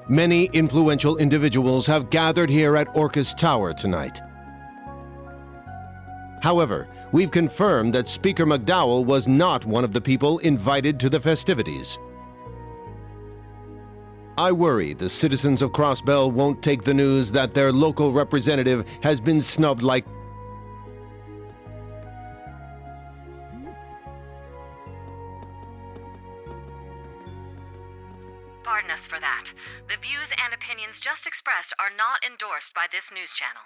Many influential individuals have gathered here at Orchis Tower tonight. However, we've confirmed that Speaker McDowell was not one of the people invited to the festivities. I worry the citizens of Crossbell won't take the news that their local representative has been snubbed like... Pardon us for that. The views and opinions just expressed are not endorsed by this news channel.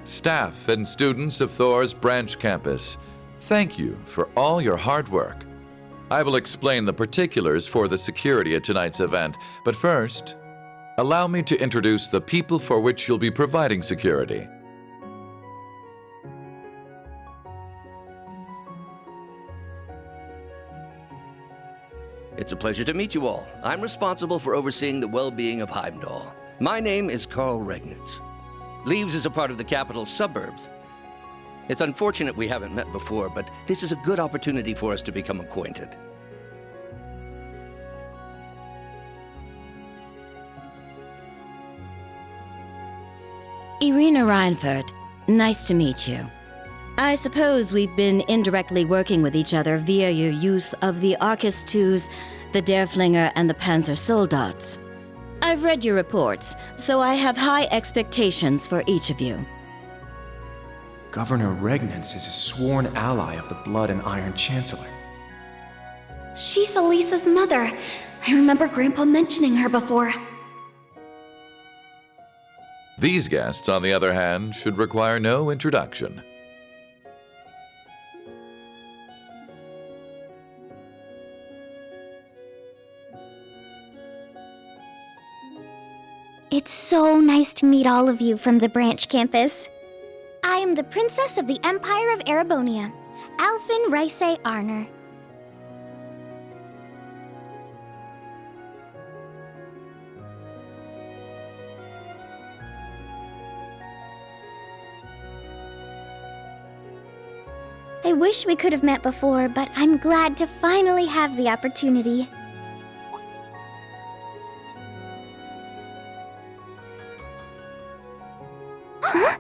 Staff and students of Thor's branch campus, thank you for all your hard work. I will explain the particulars for the security at tonight's event, but first, allow me to introduce the people for which you'll be providing security. It's a pleasure to meet you all. I'm responsible for overseeing the well-being of Heimdall. My name is Carl Regnitz. Leaves is a part of the capital's suburbs. It's unfortunate we haven't met before, but this is a good opportunity for us to become acquainted. Irina Reinfurt, nice to meet you. I suppose we've been indirectly working with each other via your use of the Orchis Towers, the Derflinger, and the Panzer Soldats. I've read your reports, so I have high expectations for each of you. Governor Regnitz is a sworn ally of the Blood and Iron Chancellor. She's Elise's mother. I remember Grandpa mentioning her before. These guests, on the other hand, should require no introduction. It's so nice to meet all of you from the branch campus. I am the Princess of the Empire of Erebonia, Alfin Rice Arner. I wish we could have met before, but I'm glad to finally have the opportunity. Huh?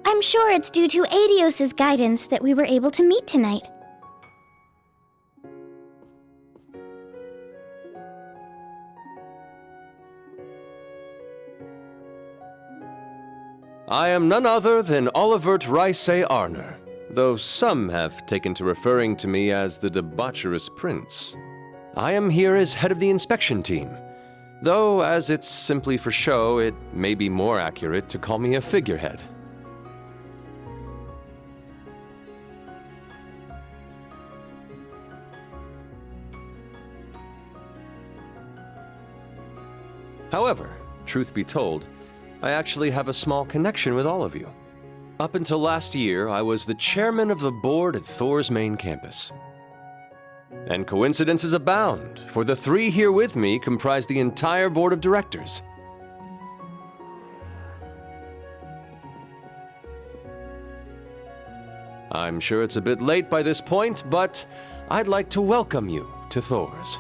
I'm sure it's due to Adios's guidance that we were able to meet tonight. I am none other than Olivert Rice Arner, though some have taken to referring to me as the debaucherous prince. I am here as head of the inspection team, though as it's simply for show, it may be more accurate to call me a figurehead. However, truth be told, I actually have a small connection with all of you. Up until last year, I was the chairman of the board at Thor's main campus. And coincidences abound, for the three here with me comprise the entire board of directors. I'm sure it's a bit late by this point, but I'd like to welcome you to Thor's.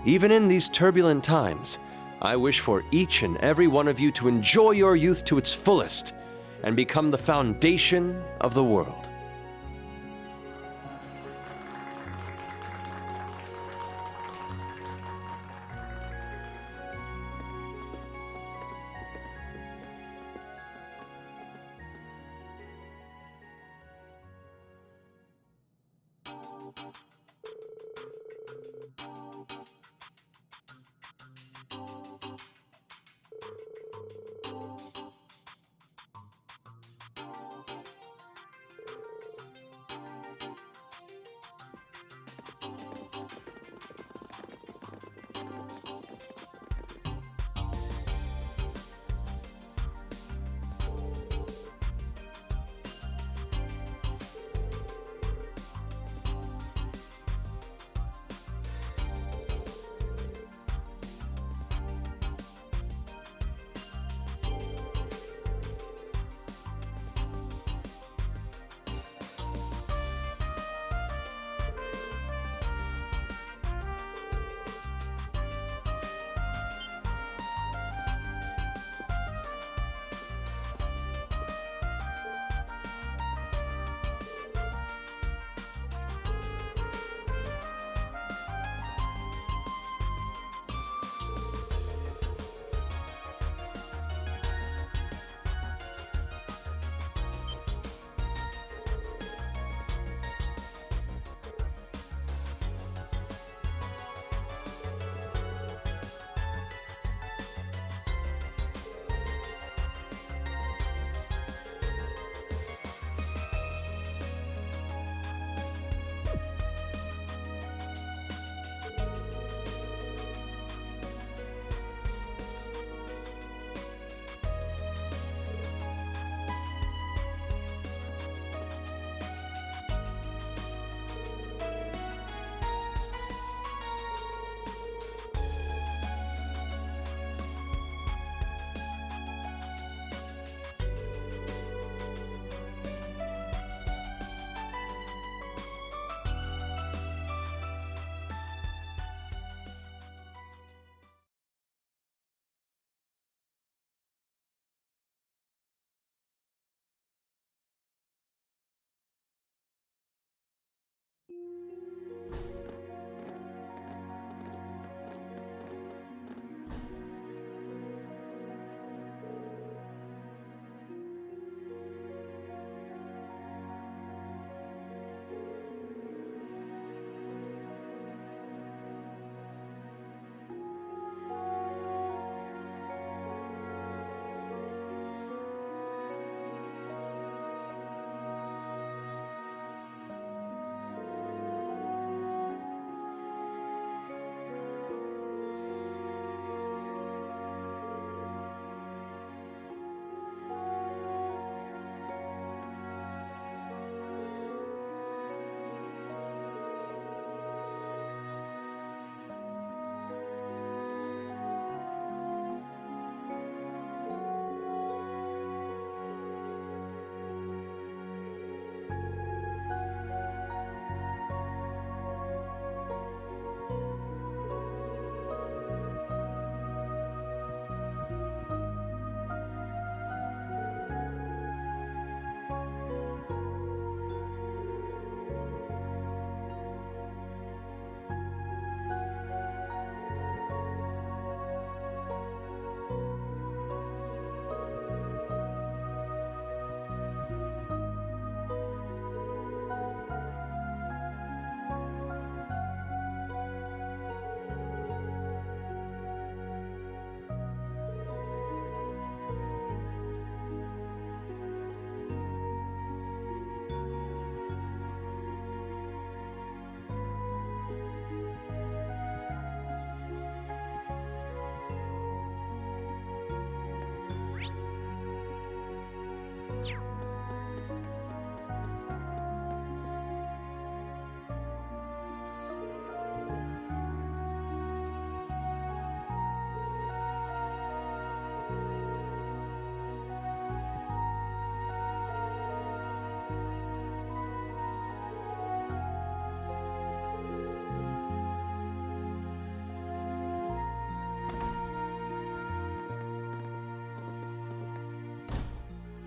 Even in these turbulent times, I wish for each and every one of you to enjoy your youth to its fullest and become the foundation of the world.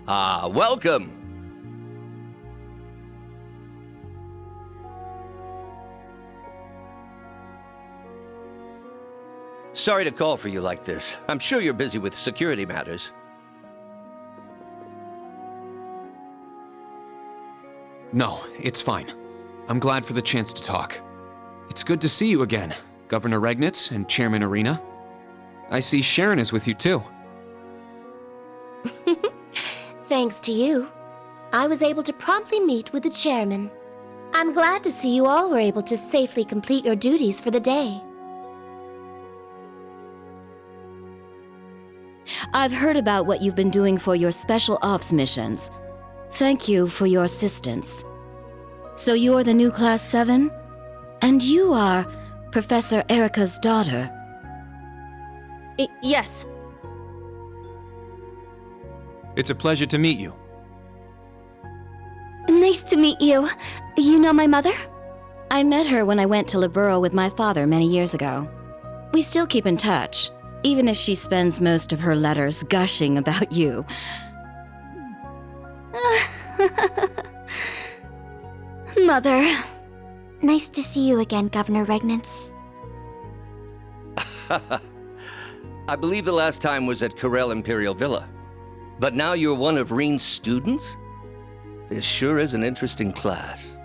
Ah, welcome! Sorry to call for you like this. I'm sure you're busy with security matters. No, it's fine. I'm glad for the chance to talk. It's good to see you again, Governor Regnitz and Chairman Irina. I see Sharon is with you too. Thanks to you, I was able to promptly meet with the chairman. I'm glad to see you all were able to safely complete your duties for the day. I've heard about what you've been doing for your special ops missions. Thank you for your assistance. So you're the new Class 7? And you are Professor Erica's daughter? Yes. It's a pleasure to meet you. Nice to meet you. You know my mother? I met her when I went to Libero with my father many years ago. We still keep in touch, even if she spends most of her letters gushing about you. Mother. Nice to see you again, Governor Regnitz. I believe the last time was at Corel Imperial Villa. But now you're one of Rean's students? This sure is an interesting class.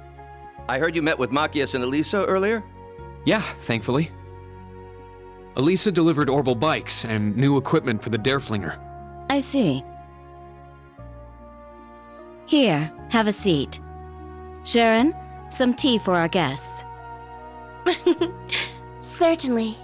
I heard you met with Machias and Elise earlier? Yeah, thankfully. Elise delivered Orbital bikes and new equipment for the Dareflinger. I see. Here, have a seat. Sharon, some tea for our guests. Certainly.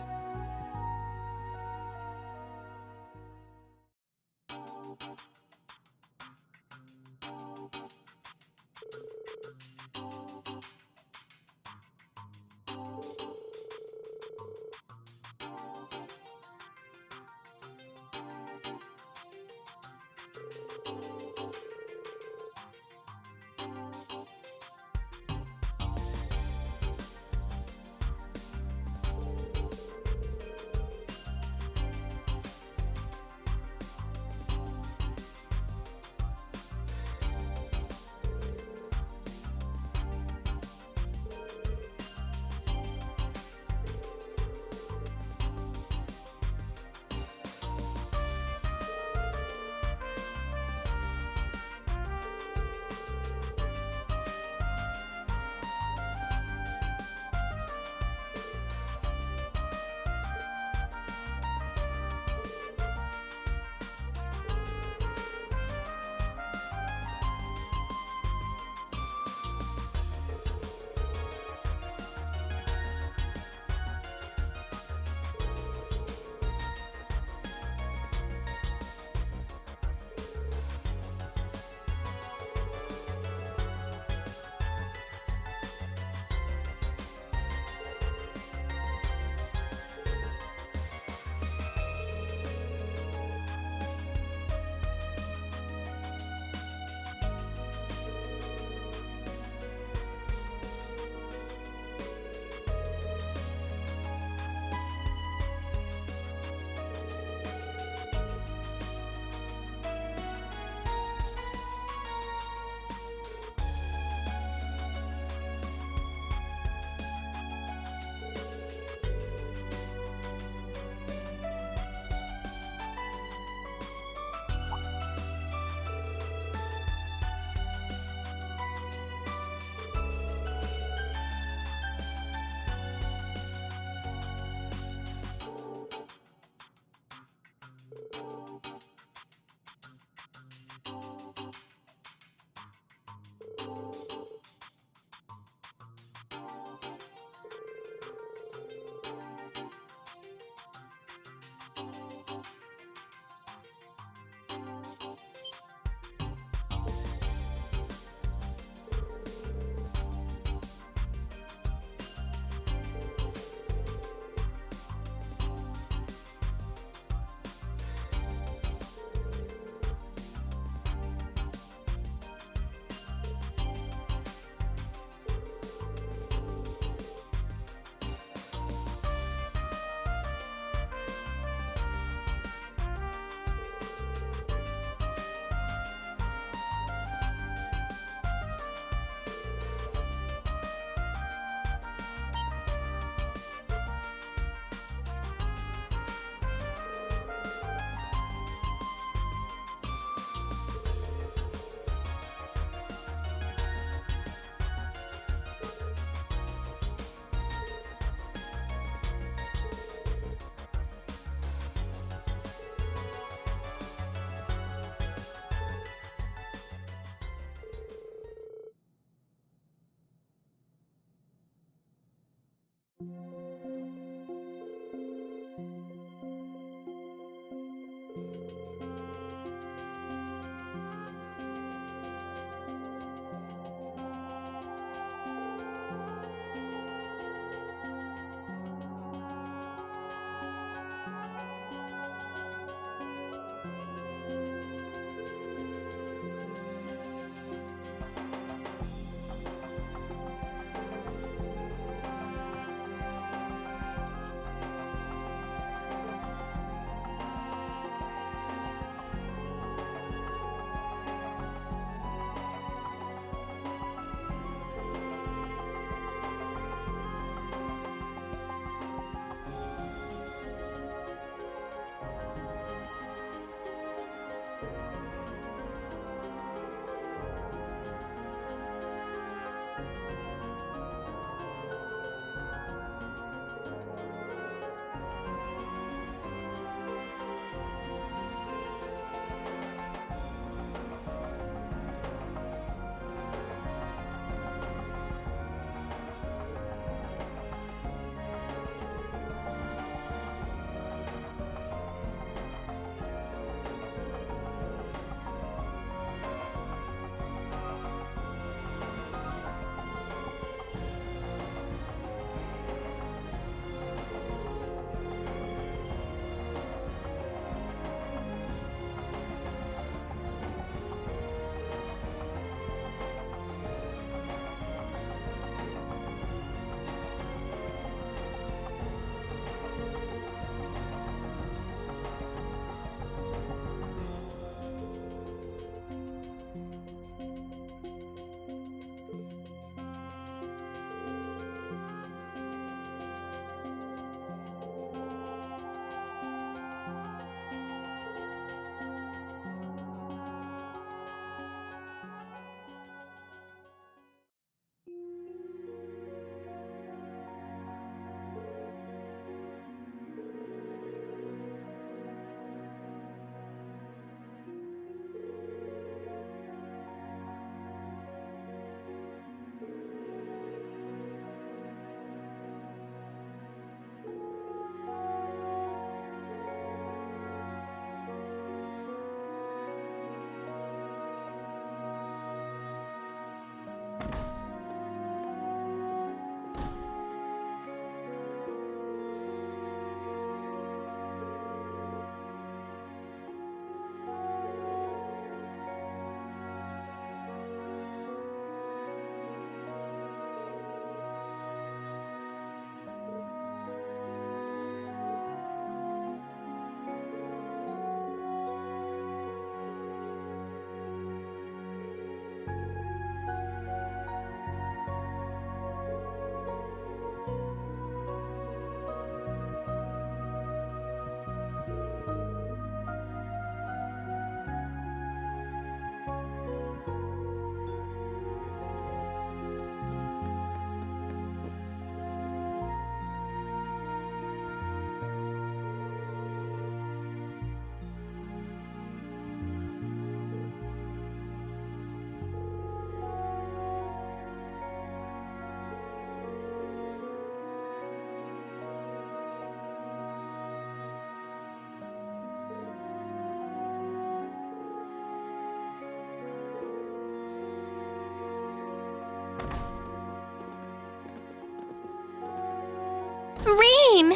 fine!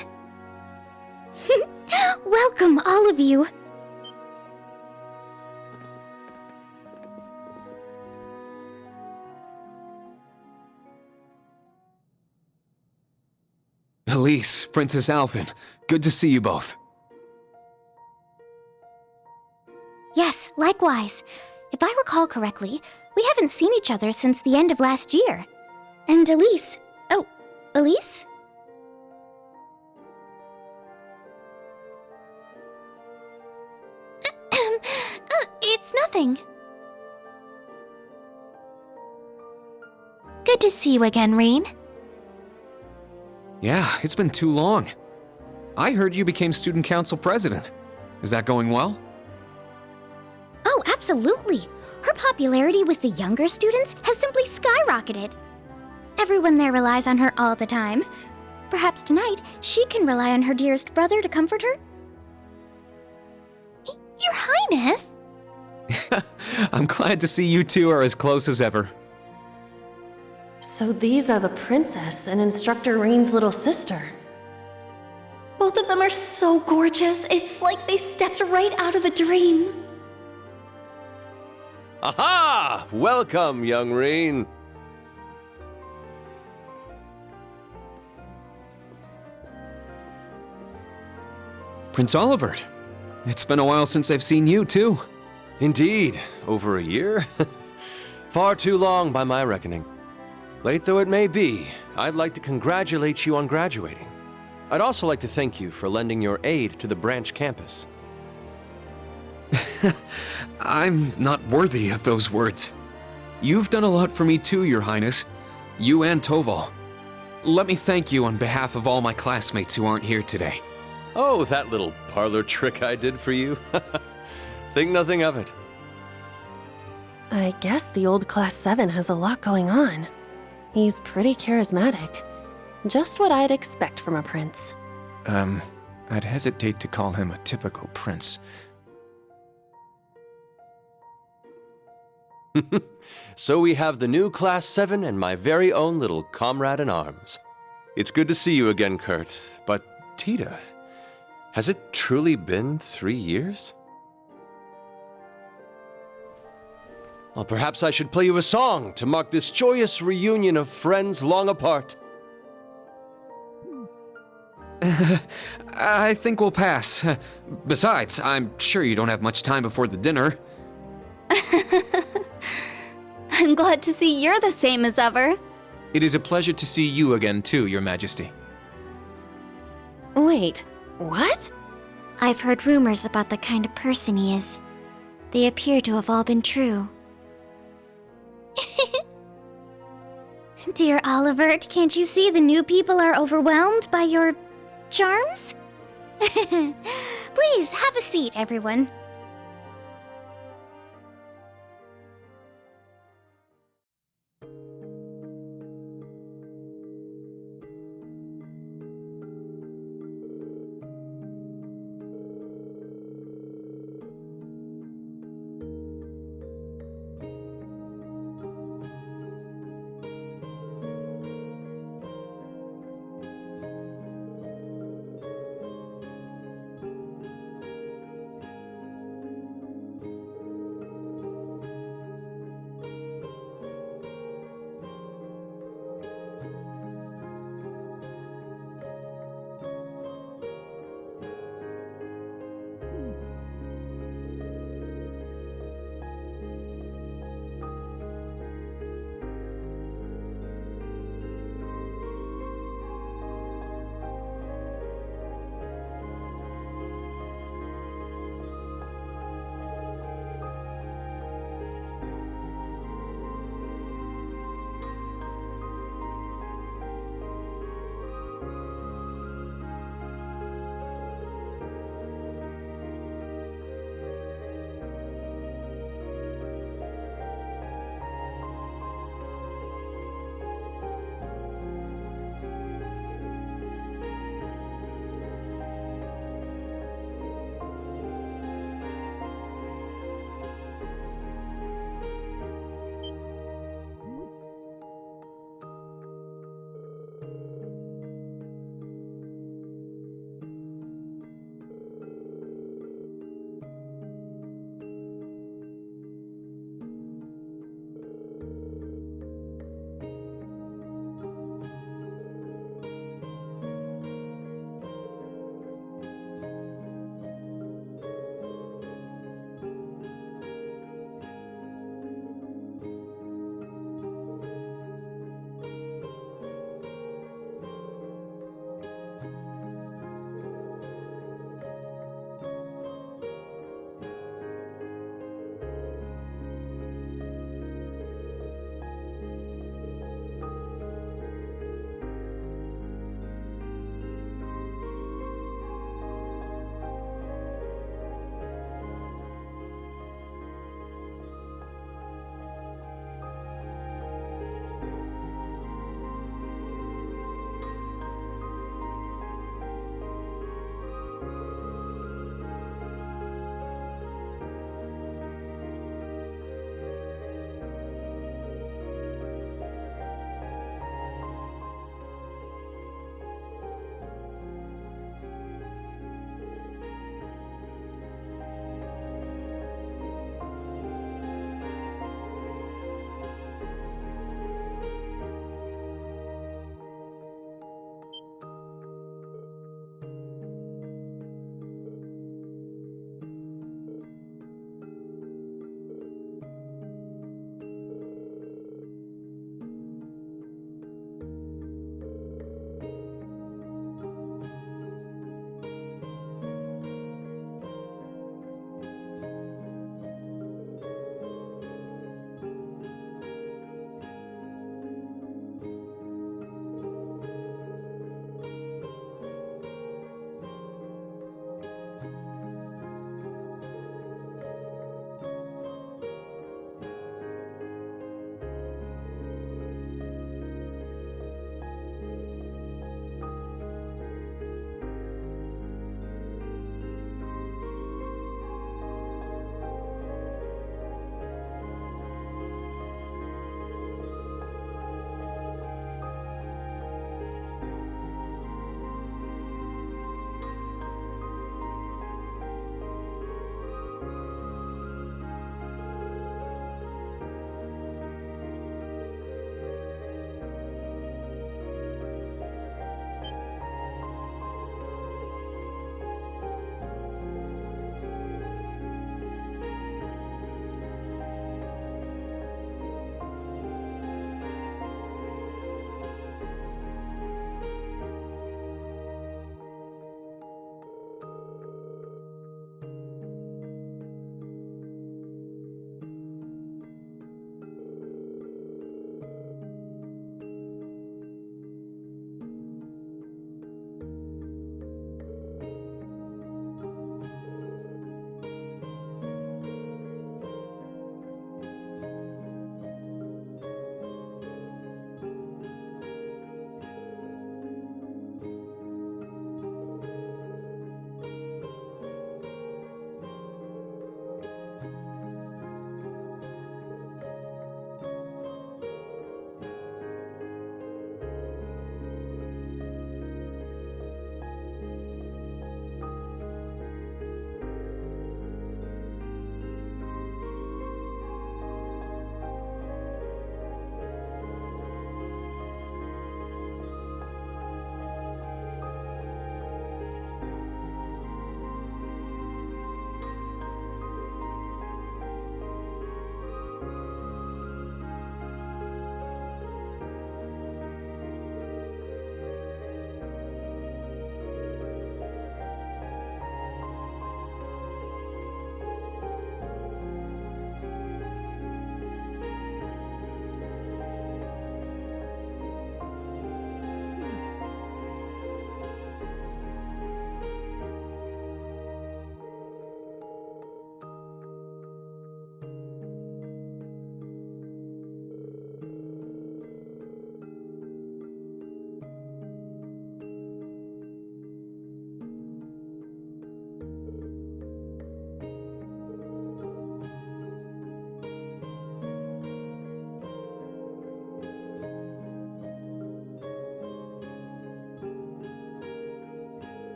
Welcome, all of you. Elise, Princess Alfin, good to see you both. Yes, likewise. If I recall correctly, we haven't seen each other since the end of last year. And Elise... Oh, Elise? It's nothing. Good to see you again, Rean. Yeah, it's been too long. I heard you became student council president. Is that going well? Oh, absolutely. Her popularity with the younger students has simply skyrocketed. Everyone there relies on her all the time. Perhaps tonight, she can rely on her dearest brother to comfort her? Your Highness! I'm glad to see you two are as close as ever. So these are the princess and Instructor Rean's little sister. Both of them are so gorgeous. It's like they stepped right out of a dream. Aha! Welcome, young Rean. Prince Olivert, it's been a while since I've seen you too. Indeed, over a year? Far too long by my reckoning. Late though it may be, I'd like to congratulate you on graduating. I'd also like to thank you for lending your aid to the branch campus. I'm not worthy of those words. You've done a lot for me too, Your Highness. You and Toval. Let me thank you on behalf of all my classmates who aren't here today. Oh, that little parlor trick I did for you. Think nothing of it. I guess the old Class 7 has a lot going on. He's pretty charismatic. Just what I'd expect from a prince. I'd hesitate to call him a typical prince. So we have the new Class 7 and my very own little comrade in arms. It's good to see you again, Kurt. But, Tita, has it truly been 3 years? Well, perhaps I should play you a song to mark this joyous reunion of friends long apart. I think we'll pass. Besides, I'm sure you don't have much time before the dinner. I'm glad to see you're the same as ever. It is a pleasure to see you again too, Your Majesty. Wait, what? I've heard rumors about the kind of person he is. They appear to have all been true. Dear Olivert, can't you see the new people are overwhelmed by your charms? Please, have a seat, everyone.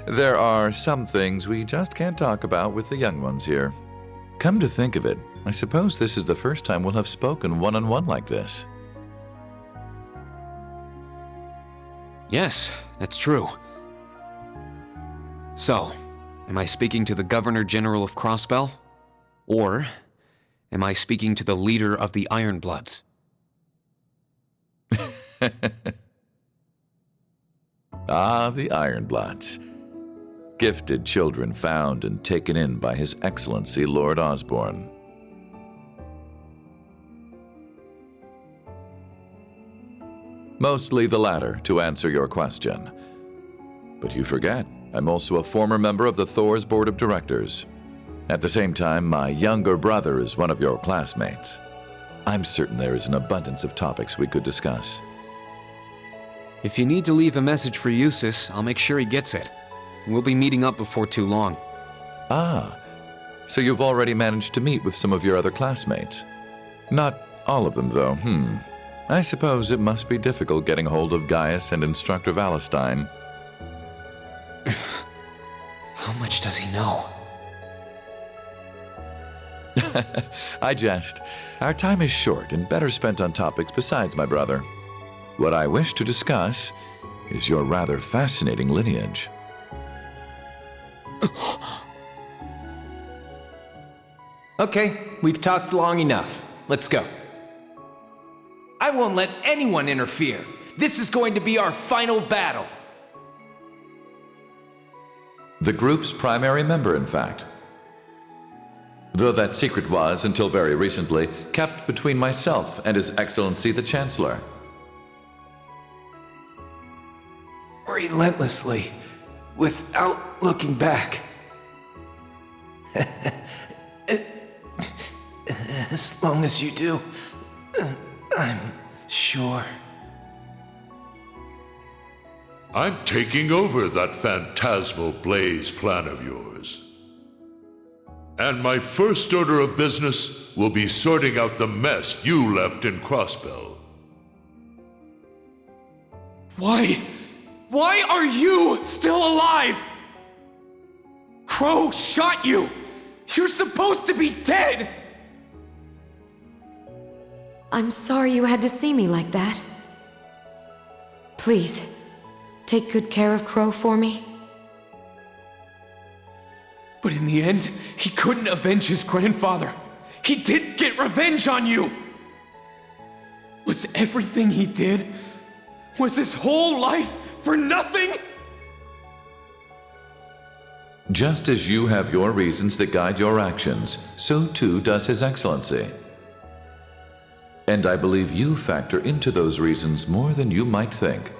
There are some things we just can't talk about with the young ones here. Come to think of it, I suppose this is the first time we'll have spoken one-on-one like this. Yes, that's true. So, am I speaking to the Governor General of Crossbell? Or am I speaking to the leader of the Ironbloods? Ah, the Ironbloods. Gifted children found and taken in by His Excellency Lord Osborne. Mostly the latter, to answer your question. But you forget, I'm also a former member of the Thor's Board of Directors. At the same time, my younger brother is one of your classmates. I'm certain there is an abundance of topics we could discuss. If you need to leave a message for Eustace, I'll make sure he gets it. We'll be meeting up before too long. Ah, so you've already managed to meet with some of your other classmates. Not all of them, though, I suppose it must be difficult getting hold of Gaius and Instructor Valestine. How much does he know? I jest. Our time is short and better spent on topics besides my brother. What I wish to discuss is your rather fascinating lineage. Okay, we've talked long enough. Let's go. I won't let anyone interfere. This is going to be our final battle. The group's primary member, in fact. Though that secret was, until very recently, kept between myself and His Excellency the Chancellor. Relentlessly, without looking back. As long as you do, I'm sure. I'm taking over that phantasmal blaze plan of yours. And my first order of business will be sorting out the mess you left in Crossbell. Why are you still alive? Crow shot you! You're supposed to be dead! I'm sorry you had to see me like that. Please, take good care of Crow for me. But in the end, he couldn't avenge his grandfather. He did get revenge on you! Was everything he did, was his whole life for nothing? Just as you have your reasons that guide your actions, so too does His Excellency. And I believe you factor into those reasons more than you might think.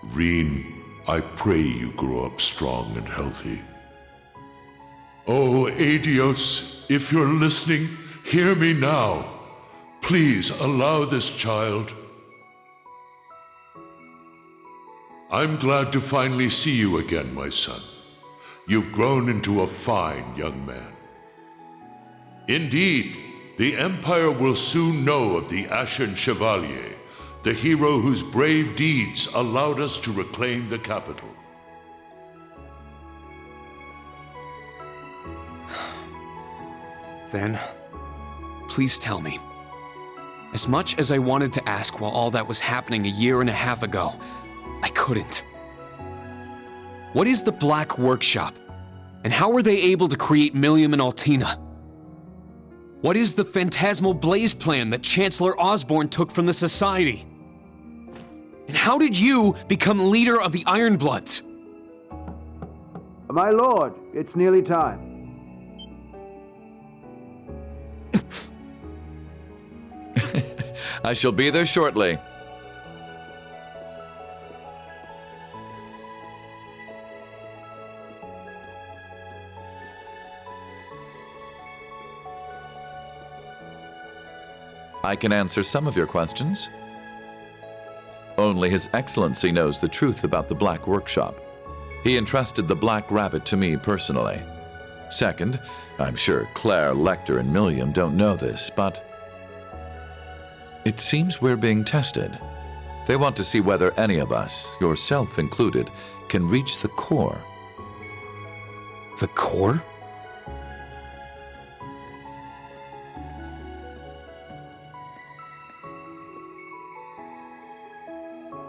Rean, I pray you grow up strong and healthy. Oh, Adios, if you're listening, hear me now. Please allow this child. I'm glad to finally see you again, my son. You've grown into a fine young man. Indeed, the Empire will soon know of the Ashen Chevalier, the hero whose brave deeds allowed us to reclaim the capital. Then, please tell me. As much as I wanted to ask while all that was happening a year and a half ago, I couldn't. What is the Black Workshop? And how were they able to create Millium and Altina? What is the phantasmal blaze plan that Chancellor Osborne took from the Society? And how did you become leader of the Ironbloods? My lord, it's nearly time. I shall be there shortly. I can answer some of your questions. Only His Excellency knows the truth about the Black Workshop. He entrusted the Black Rabbit to me personally. Second, I'm sure Claire, Lecter, and Millium don't know this, but it seems we're being tested. They want to see whether any of us, yourself included, can reach the core. The core?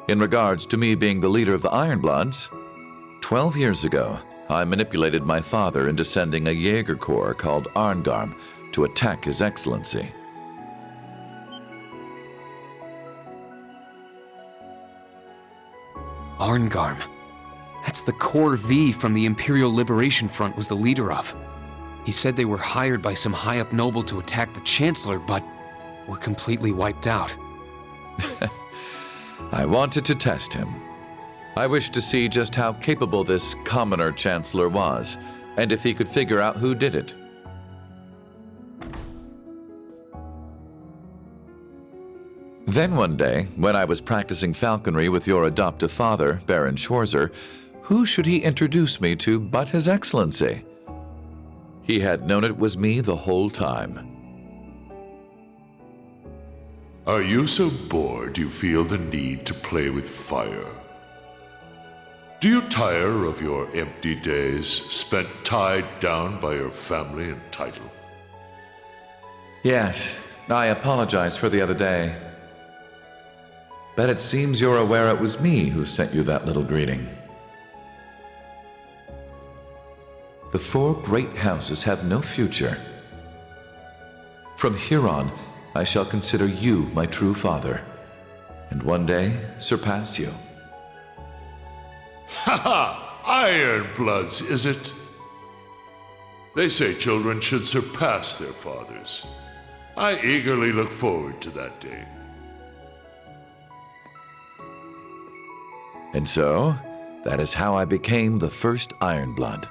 In regards to me being the leader of the Ironbloods, 12 years ago, I manipulated my father into sending a Jaeger Corps called Arngarm to attack His Excellency. Arngarm. That's the Corps V from the Imperial Liberation Front was the leader of. He said they were hired by some high-up noble to attack the Chancellor, but were completely wiped out. I wanted to test him. I wished to see just how capable this commoner Chancellor was, and if he could figure out who did it. Then one day, when I was practicing falconry with your adoptive father, Baron Schwarzer, who should he introduce me to but His Excellency? He had known it was me the whole time. Are you so bored you feel the need to play with fire? Do you tire of your empty days spent tied down by your family and title? Yes, I apologize for the other day. But it seems you're aware it was me who sent you that little greeting. The 4 great houses have no future. From here on, I shall consider you my true father, and one day surpass you. Ha ha! Ironbloods, is it? They say children should surpass their fathers. I eagerly look forward to that day. And so, that is how I became the first Ironblood.